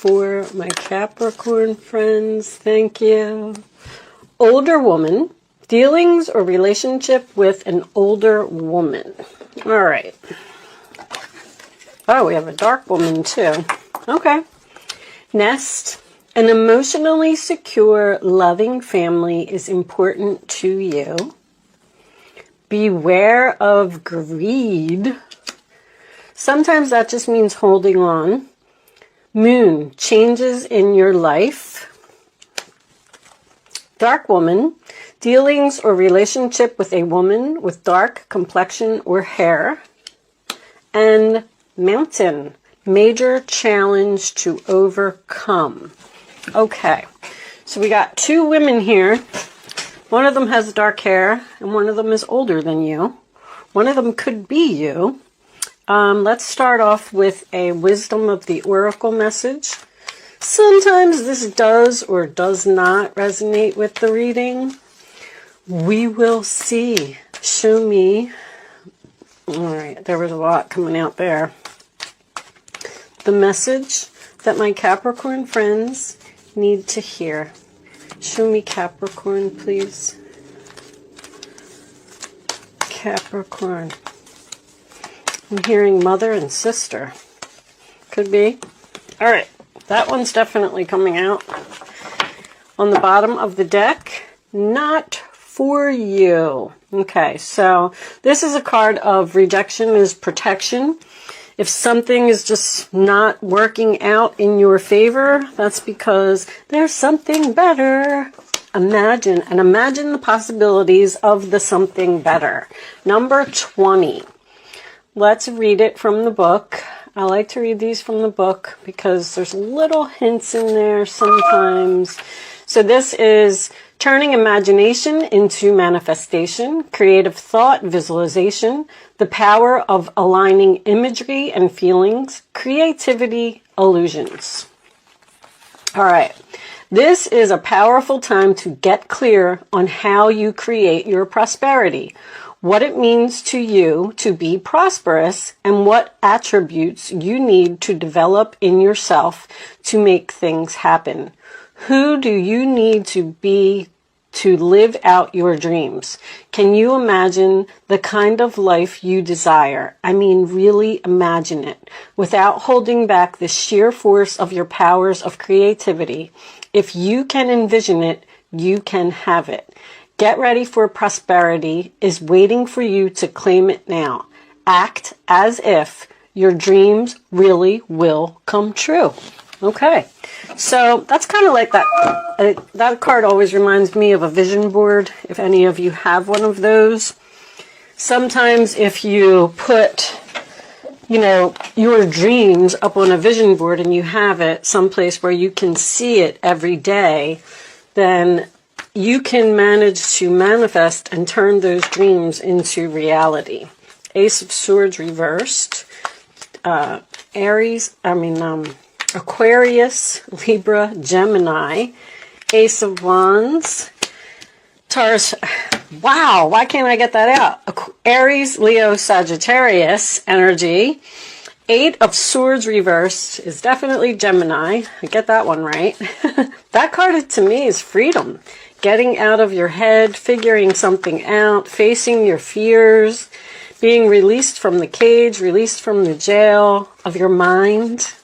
for my Capricorn friends. Thank you. Older woman. Dealings or relationship with an older woman. All right. Oh, we have a dark woman too. Okay. Nest. An emotionally secure, loving family is important to you. Beware of greed. Sometimes that just means holding on. Moon. Changes in your life. Dark woman. Dealings or relationship with a woman with dark complexion or hair. And mountain. Major challenge to overcome. Okay, so we got two women here. One of them has dark hair and one of them is older than you. One of them could be you. Let's start off with a wisdom of the oracle message. Sometimes this does or does not resonate with the reading. We will see. Show me. All right, there was a lot coming out there. The message that my Capricorn friends need to hear. Show me Capricorn, please. Capricorn. I'm hearing mother and sister. Could be. All right, that one's definitely coming out. On the bottom of the deck, not for you. Okay, so this is a card of rejection is protection. If something is just not working out in your favor, that's because there's something better. Imagine the possibilities of the something better. Number 20. Let's read it from the book. I like to read these from the book because there's little hints in there sometimes. So this is turning imagination into manifestation, creative thought, visualization, the power of aligning imagery and feelings, creativity, illusions. All right. This is a powerful time to get clear on how you create your prosperity, what it means to you to be prosperous, and what attributes you need to develop in yourself to make things happen. Who do you need to be to live out your dreams? Can you imagine the kind of life you desire? I mean, really imagine it without holding back the sheer force of your powers of creativity. If you can envision it, you can have it. Get ready for prosperity is waiting for you to claim it now. Act as if your dreams really will come true. Okay, so that's kind of like that. That card always reminds me of a vision board, if any of you have one of those. Sometimes if you put, your dreams up on a vision board and you have it someplace where you can see it every day, then you can manage to manifest and turn those dreams into reality. Ace of Swords reversed. Aquarius, Libra, Gemini, Ace of Wands, Taurus. Wow, why can't I get that out? Aries, Leo, Sagittarius energy. Eight of Swords reversed is definitely Gemini. I get that one right. That card to me is freedom. Getting out of your head, figuring something out, facing your fears, being released from the cage, released from the jail of your mind.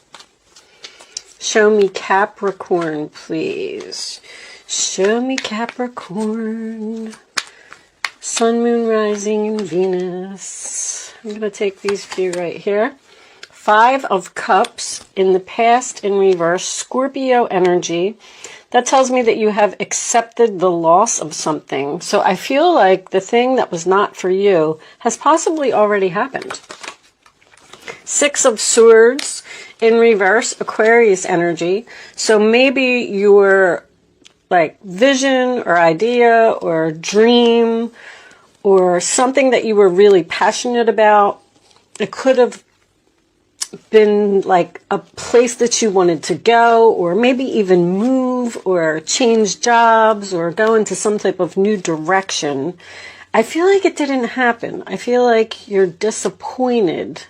Show me Capricorn, please. Show me Capricorn. Sun, Moon, Rising, and Venus. I'm going to take these few right here. Five of Cups in the past in reverse. Scorpio energy. That tells me that you have accepted the loss of something. So I feel like the thing that was not for you has possibly already happened. Six of Swords in reverse, Aquarius energy. So maybe your vision or idea or dream or something that you were really passionate about, it could have been like a place that you wanted to go, or maybe even move or change jobs or go into some type of new direction. I feel like it didn't happen. I feel like you're disappointed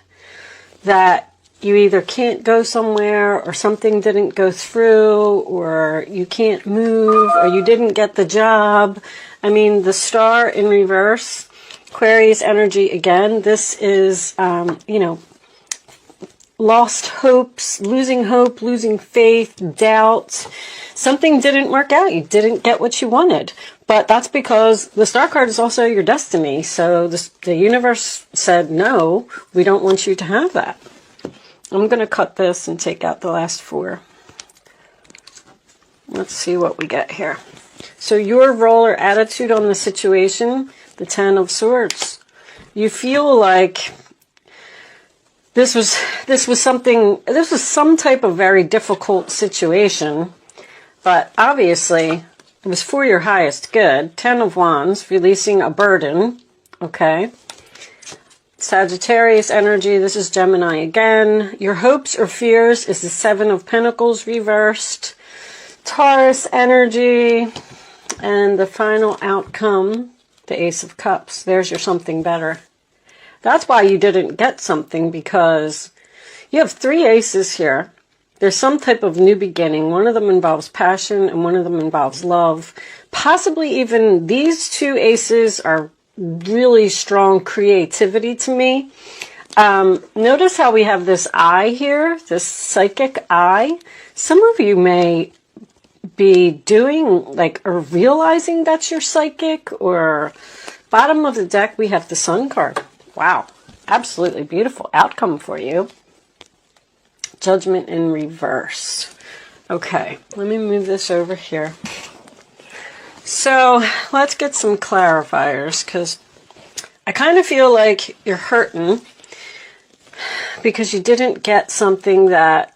that you either can't go somewhere, or something didn't go through, or you can't move, or you didn't get the job. I mean, the star in reverse, Aquarius energy again. This is, you know, lost hopes, losing hope, losing faith, doubt. Something didn't work out. You didn't get what you wanted. But that's because the star card is also your destiny. So the universe said, no, we don't want you to have that. I'm going to cut this and take out the last 4. Let's see what we get here. So your role or attitude on the situation, the 10 of Swords. You feel like this was some type of very difficult situation, but obviously it was for your highest good. 10 of Wands, releasing a burden, okay? Sagittarius energy, this is Gemini again. Your hopes or fears is the 7 of Pentacles reversed. Taurus energy, and the final outcome, the Ace of Cups. There's your something better. That's why you didn't get something, because you have 3 aces here. There's some type of new beginning. One of them involves passion and one of them involves love. Possibly even these 2 aces are really strong creativity to me. Notice how we have this eye here, this psychic eye. Some of you may be doing like or realizing that you're psychic, or bottom of the deck we have the Sun card. Wow, absolutely beautiful outcome for you. Judgment in reverse. Okay, let me move this over here. So let's get some clarifiers, because I kind of feel like you're hurting because you didn't get something that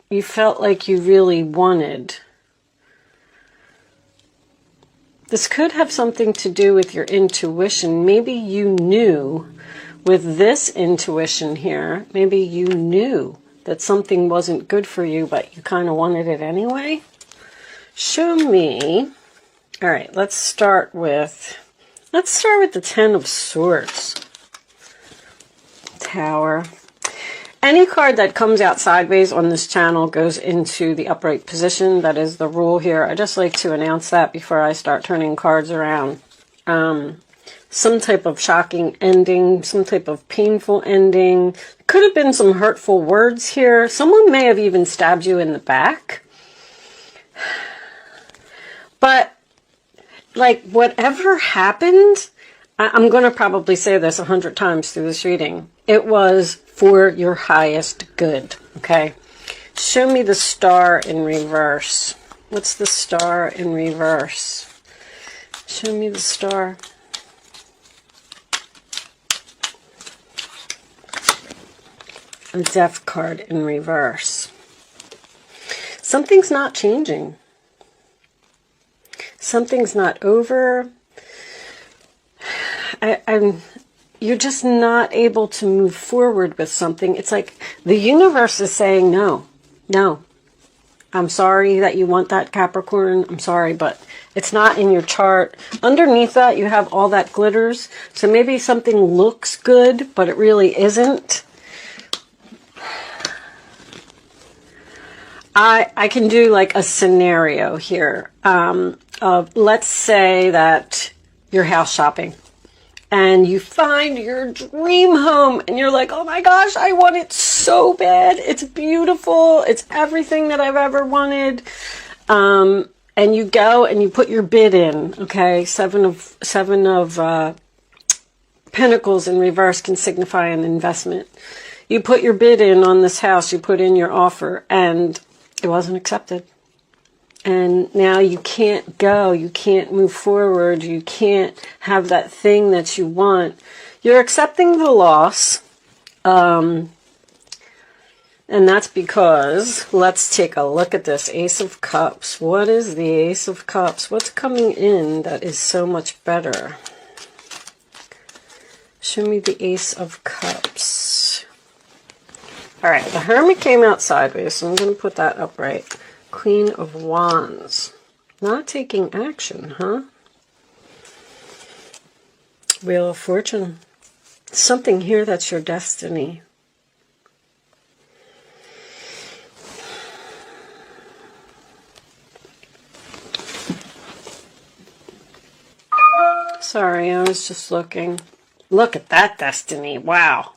you felt like you really wanted. This could have something to do with your intuition. Maybe you knew with this intuition here, maybe you knew that something wasn't good for you, but you kind of wanted it anyway. Show me. All right, let's start with the 10 of Swords. Tower. Any card that comes out sideways on this channel goes into the upright position. That is the rule here. I just like to announce that before I start turning cards around. Some type of shocking ending, some type of painful ending. Could have been some hurtful words here. Someone may have even stabbed you in the back. But, like, whatever happened, I'm going to probably say this 100 times through this reading. It was for your highest good, okay? Show me the star in reverse. What's the star in reverse? Show me the star. A Death card in reverse. Something's not changing. Something's not over. You're just not able to move forward with something. It's like the universe is saying, no, no. I'm sorry that you want that, Capricorn. I'm sorry, but it's not in your chart. Underneath that, you have all that glitters. So maybe something looks good, but it really isn't. I can do like a scenario here of, let's say that you're house shopping and you find your dream home and you're like, oh my gosh, I want it so bad. It's beautiful. It's everything that I've ever wanted. And you go and you put your bid in. Okay, seven of Pentacles in reverse can signify an investment. You put your bid in on this house. You put in your offer and it wasn't accepted. And now you can't go, you can't move forward, you can't have that thing that you want. You're accepting the loss. And that's because, let's take a look at this Ace of Cups. What is the Ace of Cups? What's coming in that is so much better? Show me the Ace of Cups. All right, the Hermit came out sideways, so I'm going to put that upright. Queen of Wands. Not taking action, huh? Wheel of Fortune. Something here that's your destiny. Sorry, I was just looking. Look at that destiny. Wow.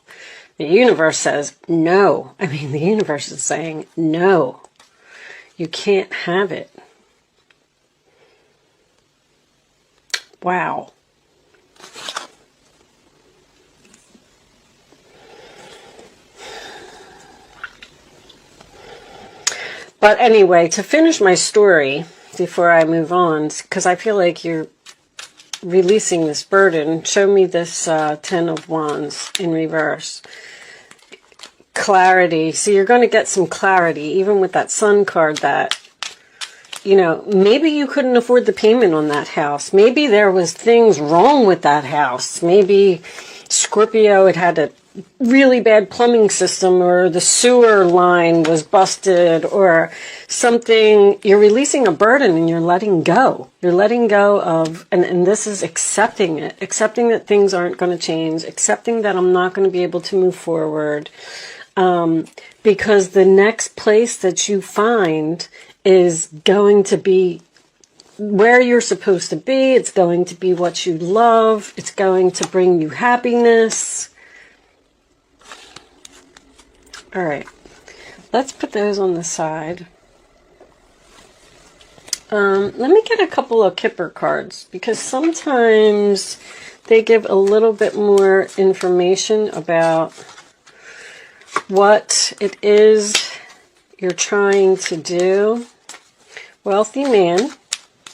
The universe says no. I mean, the universe is saying no. You can't have it. Wow. But anyway, to finish my story before I move on, because I feel like you're releasing this burden, show me this Ten of Wands in reverse. Clarity. So you're going to get some clarity, even with that Sun card, that, you know, maybe you couldn't afford the payment on that house. Maybe there was things wrong with that house. Maybe Scorpio had a really bad plumbing system, or the sewer line was busted, or something. You're releasing a burden and you're letting go. You're letting go of, and this is accepting it. Accepting that things aren't going to change. Accepting that I'm not going to be able to move forward. Because the next place that you find is going to be where you're supposed to be. It's going to be what you love. It's going to bring you happiness. All right, let's put those on the side. Let me get a couple of Kipper cards, because sometimes they give a little bit more information about what it is you're trying to do. Wealthy man.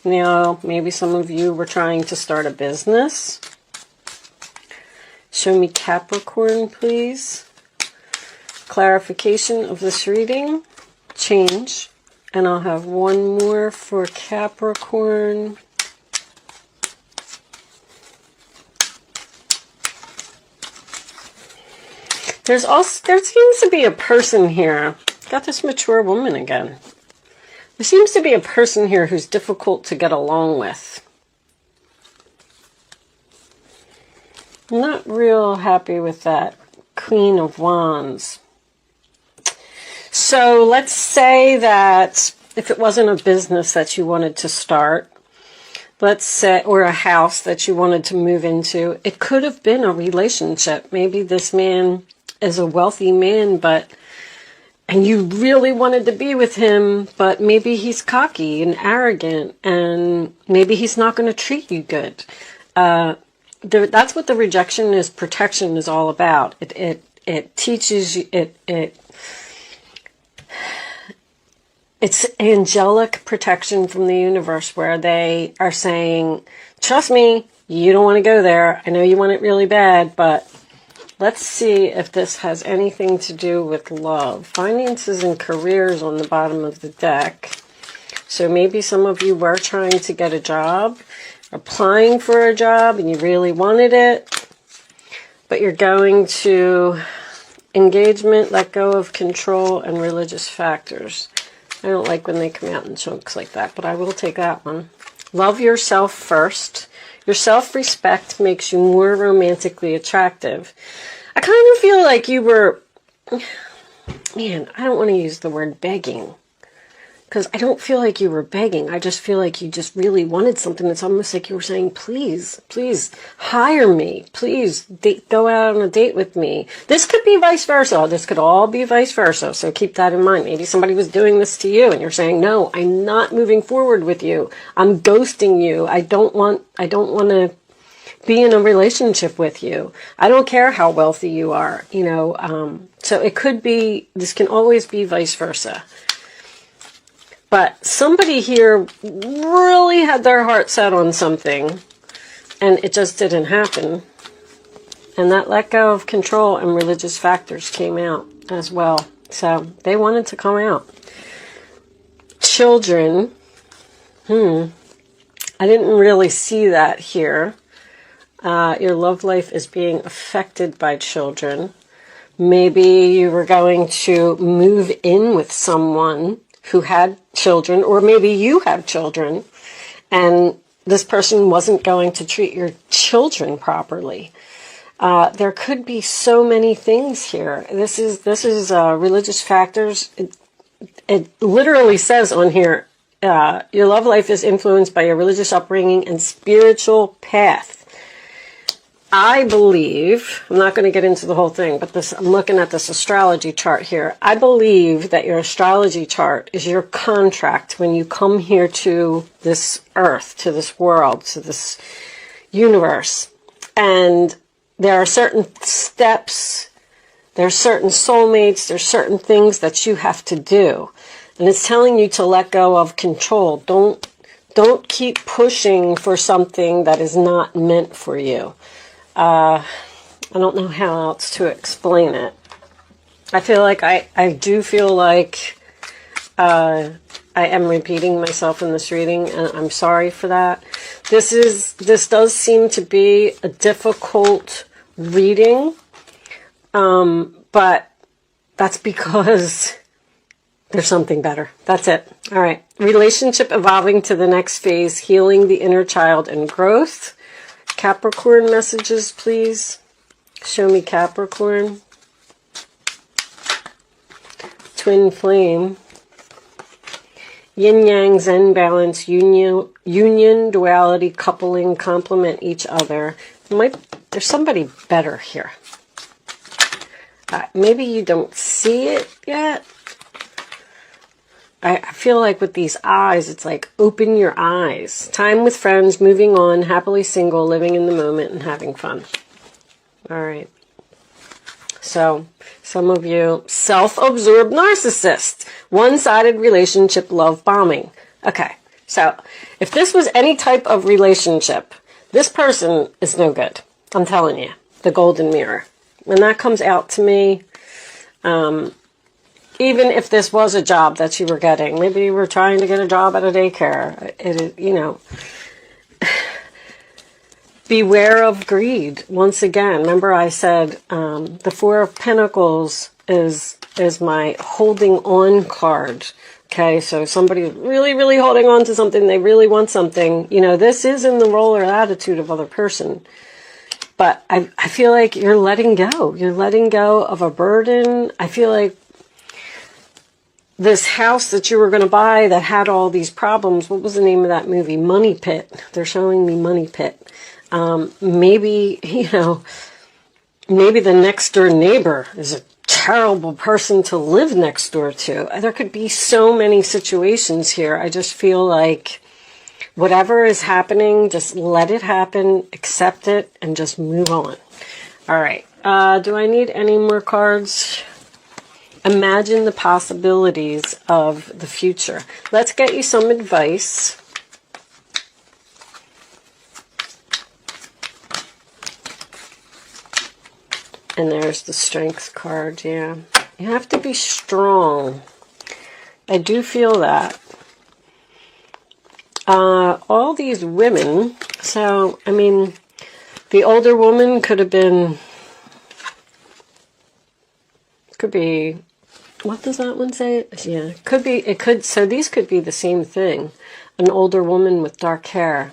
Now, maybe some of you were trying to start a business. Show me Capricorn, please. Clarification of this reading. Change. And I'll have one more for Capricorn. There seems to be a person here. Got this mature woman again. There seems to be a person here who's difficult to get along with. I'm not real happy with that Queen of Wands. So let's say that if it wasn't a business that you wanted to start, let's say, or a house that you wanted to move into, it could have been a relationship. Maybe this man is a wealthy man, and you really wanted to be with him, but maybe he's cocky and arrogant, and maybe he's not going to treat you good. That's what the rejection is, protection is all about. It teaches you, it's angelic protection from the universe, where they are saying, trust me, you don't want to go there. I know you want it really bad, but let's see if this has anything to do with love. Finances and careers on the bottom of the deck. So maybe some of you were trying to get a job, applying for a job, and you really wanted it, but you're going to engagement, let go of control, and religious factors. I don't like when they come out in chunks like that, but I will take that one. Love yourself first. Your self-respect makes you more romantically attractive. I kind of feel like you were, man, I don't want to use the word begging, because I don't feel like you were begging. I just feel like you just really wanted something. It's almost like you were saying, please, please hire me. Please go out on a date with me. This could be vice versa. This could all be vice versa. So keep that in mind. Maybe somebody was doing this to you and you're saying, no, I'm not moving forward with you. I'm ghosting you. I don't want to be in a relationship with you. I don't care how wealthy you are, so it could be, this can always be vice versa. But somebody here really had their heart set on something, and it just didn't happen. And that let go of control and religious factors came out as well. So they wanted to come out. Children. I didn't really see that here. Your love life is being affected by children. Maybe you were going to move in with someone who had children, or maybe you have children, and this person wasn't going to treat your children properly. There could be so many things here. This is religious factors. It literally says on here, your love life is influenced by your religious upbringing and spiritual path. I believe, I'm not going to get into the whole thing, but I'm looking at this astrology chart here. I believe that your astrology chart is your contract when you come here to this earth, to this world, to this universe. And there are certain steps, there are certain soulmates, there's certain things that you have to do. And it's telling you to let go of control. Don't keep pushing for something that is not meant for you. I don't know how else to explain it. I feel like I do feel like I am repeating myself in this reading, and I'm sorry for that. This does seem to be a difficult reading, but that's because there's something better. That's it. All right. Relationship evolving to the next phase, healing the inner child and growth. Capricorn messages, please. Show me Capricorn. Twin flame. Yin yang zen balance, union, duality, coupling, complement each other. There's somebody better here. Maybe you don't see it yet. I feel like with these eyes, it's like, open your eyes. Time with friends, moving on, happily single, living in the moment, and having fun. All right. So, some of you, self-absorbed narcissist. One-sided relationship, love bombing. Okay. So, if this was any type of relationship, this person is no good. I'm telling you. The golden mirror. When that comes out to me, even if this was a job that you were getting, maybe you were trying to get a job at a daycare, beware of greed. Once again, remember I said the Four of Pentacles is my holding on card. Okay, so somebody really, really holding on to something, they really want something. This is in the role or attitude of other person. But I feel like you're letting go. You're letting go of a burden. I feel like this house that you were going to buy that had all these problems, what was the name of that movie? Money Pit. They're showing me Money Pit. Maybe, maybe the next door neighbor is a terrible person to live next door to. There could be so many situations here. I just feel like whatever is happening, just let it happen, accept it, and just move on. All right. Do I need any more cards? Imagine the possibilities of the future. Let's get you some advice. And there's the Strength card, yeah. You have to be strong. I do feel that. All these women, so, I mean, the older woman could be, what does that one say? Yeah, so these could be the same thing. An older woman with dark hair.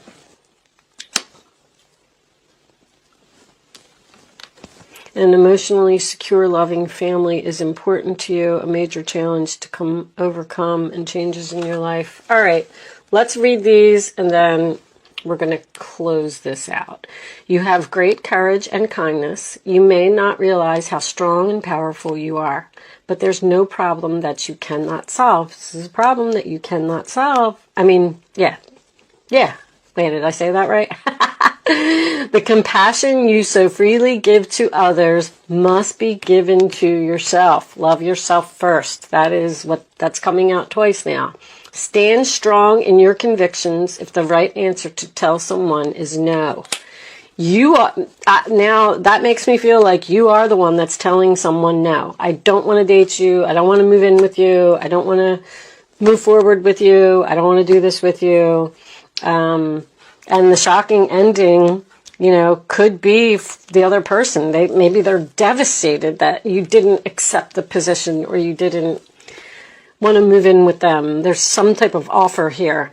An emotionally secure, loving family is important to you. A major challenge to overcome and changes in your life. All right, let's read these and then we're going to close this out. You have great courage and kindness. You may not realize how strong and powerful you are, but there's no problem that you cannot solve. This is a problem that you cannot solve. I mean, yeah. Wait, did I say that right? The compassion you so freely give to others must be given to yourself. Love yourself first. That's coming out twice now. Stand strong in your convictions if the right answer to tell someone is no. You are, now that makes me feel like you are the one that's telling someone no. I don't want to date you. I don't want to move in with you. I don't want to move forward with you. I don't want to do this with you. And the shocking ending, could be the other person. Maybe they're devastated that you didn't accept the position or you didn't want to move in with them. There's some type of offer here.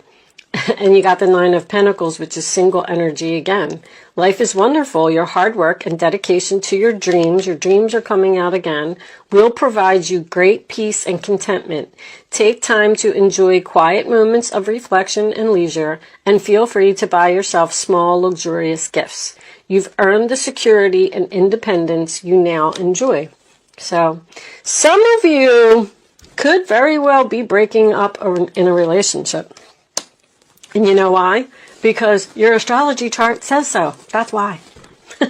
And you got the Nine of Pentacles, which is single energy again. Life is wonderful. Your hard work and dedication to your dreams are coming out again, will provide you great peace and contentment. Take time to enjoy quiet moments of reflection and leisure, and feel free to buy yourself small, luxurious gifts. You've earned the security and independence you now enjoy. So, some of you could very well be breaking up in a relationship. And you know why? Because your astrology chart says so. That's why. All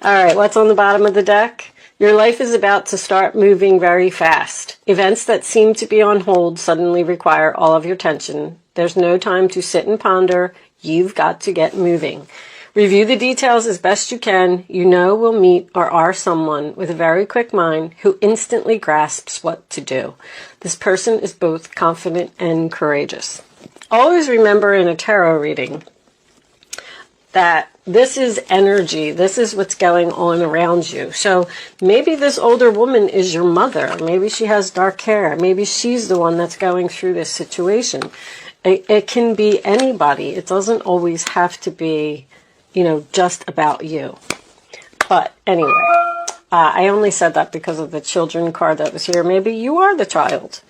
right, what's on the bottom of the deck? Your life is about to start moving very fast. Events that seem to be on hold suddenly require all of your attention. There's no time to sit and ponder. You've got to get moving. Review the details as best you can. You know we'll meet or are someone with a very quick mind who instantly grasps what to do. This person is both confident and courageous. Always remember in a tarot reading that this is energy. This is what's going on around you. So maybe this older woman is your mother. Maybe she has dark hair. Maybe she's the one that's going through this situation. It can be anybody. It doesn't always have to be, you know, just about you. But anyway, I only said that because of the children card that was here. Maybe you are the child.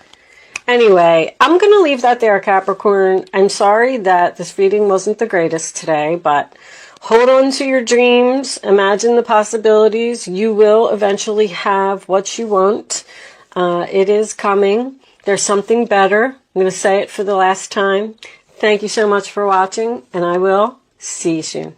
Anyway, I'm going to leave that there, Capricorn. I'm sorry that this reading wasn't the greatest today, but hold on to your dreams. Imagine the possibilities. You will eventually have what you want. It is coming. There's something better. I'm going to say it for the last time. Thank you so much for watching, and I will see you soon.